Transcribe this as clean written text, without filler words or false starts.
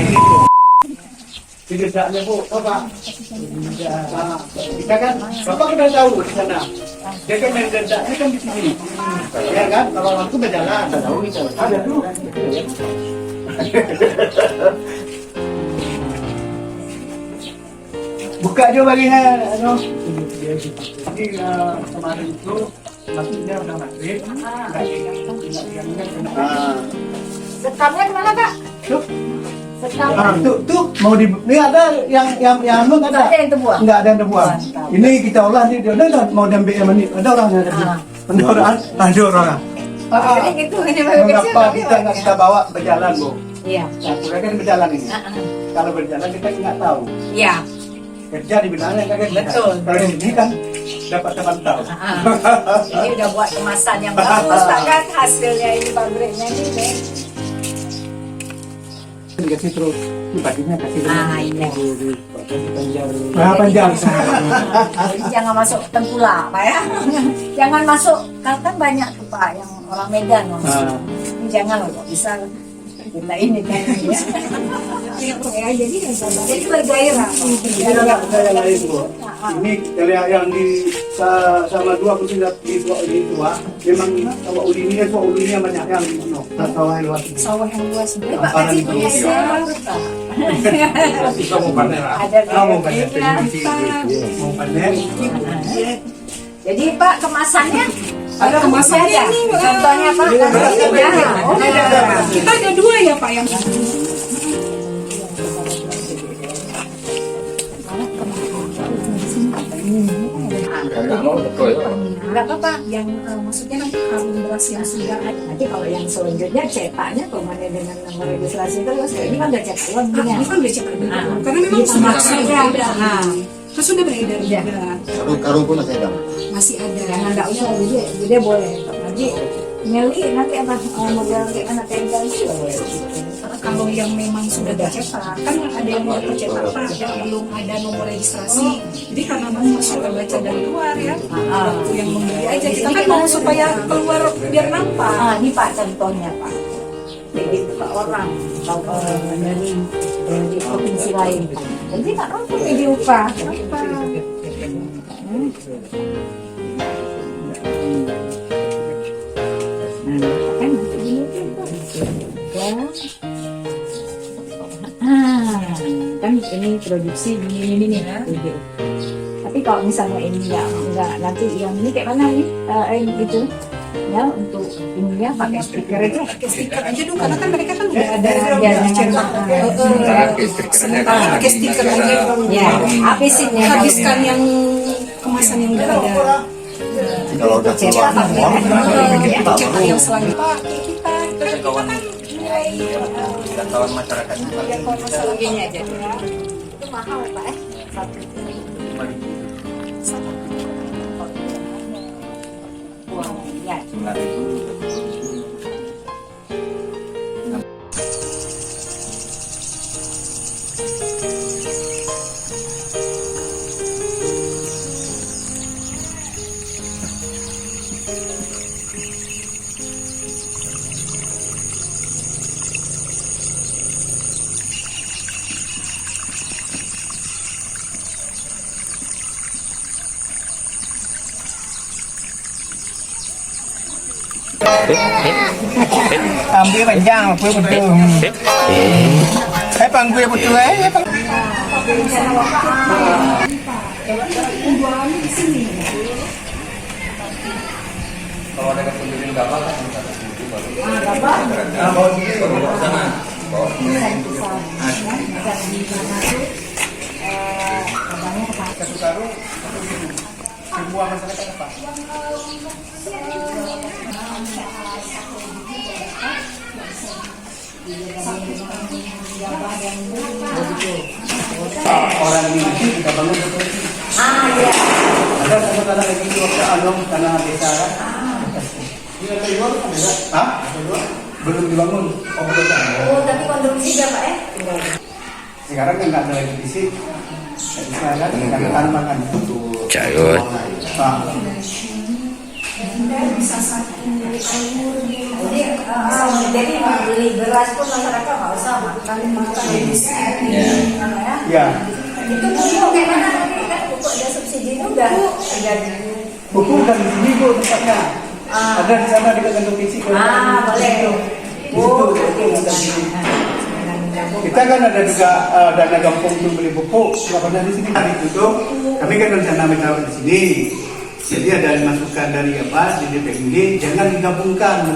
ini Bu. Tidaknya Bu, Bapak. Kita kan, Bapak sudah tahu di sana. Dia kan main gendaknya kan di sini. Ya kan, kalau orang itu berjalan, tahu itu. Ada tuh. Buka juga baginya, Jadi kemarin itu maksudnya udah maghrib, Sekamnya kemana Kak? tuh mau di ini ada yang anu ada. Ada yang terbuang? Enggak ada yang terbuang. Ini kita olah nih, dia udah mau diambil yang ini. Ada orang yang ada. Ada orang. Jadi gitu, ini baru kecil. Mengapa kita nggak kita bawa berjalan Bu? Iya. Nah, kan berjalan ini. Kalau berjalan kita nggak tahu. Iya. Kerja di bidangnya kan Betul. Kalau di sini kan dapat terpantau. Ini udah buat kemasan yang bagus Pak kan, hasilnya ini pabriknya ini. Dikasih terus, baginya kasih Ini. panjang. Jadi jangan masuk tengkulak Pak ya. Jangan masuk, kan banyak tuh Pak yang orang Medan masuk. Ini jangan loh, bisa kita ini kan ya. Jadi bergairah. Ini yang di sama dua kucing di tua, memang sawah ulinya banyak yang di mana? Sawah yang luas. Sawah yang luas. Pak Haji punya sawah Pak. Kita mau panen. Ada mau panen. Mau panen. Jadi Pak kemasannya ada kemasannya ada. ini. Contohnya Pak. Kita ada dua ya Pak yang Enggak apa-apa, yang maksudnya nanti karung beras yang sudah ada. Nanti kalau yang selanjutnya cetaknya kemana dengan nomor registrasi terus, ini kan udah cetak ulang ini kan udah cepat betul. Karena memang sudah beredar. Kan sudah beredar juga. Karung pun masih ada. Masih ada. Jangan enggak usah, jadi boleh. Nanti Meli nanti apa model kayak mana tempel itu boleh. Kalau yang memang sudah dicetak, kan ada yang mau tercetak Pak, yang belum ada nomor registrasi. Jadi karena memang sudah baca dari luar ya, waktu yang membeli aja. Kita kan mau supaya keluar biar nampak. Ini Pak contohnya Pak. Jadi Pak orang dari provinsi lain Pak. Jadi nggak nonton video Pak. Kan ini produksi ini ya. Tapi kalau misalnya ini enggak nanti yang ini kayak mana nih itu ya untuk ininya pakai stiker aja. Pakai stiker aja dong, karena kan mereka kan udah ada cetak. sementara pakai stiker aja. Ya, habisin ya. Habiskan yang kemasan yang udah ada. Kalau udah keluar semua, Itu cetak yang selanjutnya kita kan kawan masyarakat. Yang kalau masalah gini aja ya. Itu mahal Pak satu. Ya. Ambil panjang, apa betul? Panggil betul Kalau ada kunjungin gambar kan bisa bawa sini bawa sana. Kesukaru semua masyarakat apa? Orang di sini kita bangun seperti Iya. ada tanah lagi di waktu alung tanah desa. Ini ada dua kan ada? Hah? Belum dibangun. Oh belum. Oh tapi konstruksi ya Pak ya? Sekarang kan nggak ada lagi di sini. Sekarang kan tanaman untuk Cair. Pak. bisa satu Jadi beli beras pun masyarakat nggak usah makan Ya, itu pupuk kayak mana nanti kan pupuk ada subsidi juga harganya. pupuk dan di sini Bu tempatnya. Ada di sana dekat kantor fisik. Boleh. Di situ pupuk ada di sini. Kita kan ada juga dana kampung untuk beli pupuk. Nggak pernah di sini hari tutup. Kami kan rencana menaruh di sini. Jadi ada masukan dari apa di DPRD, jangan digabungkan.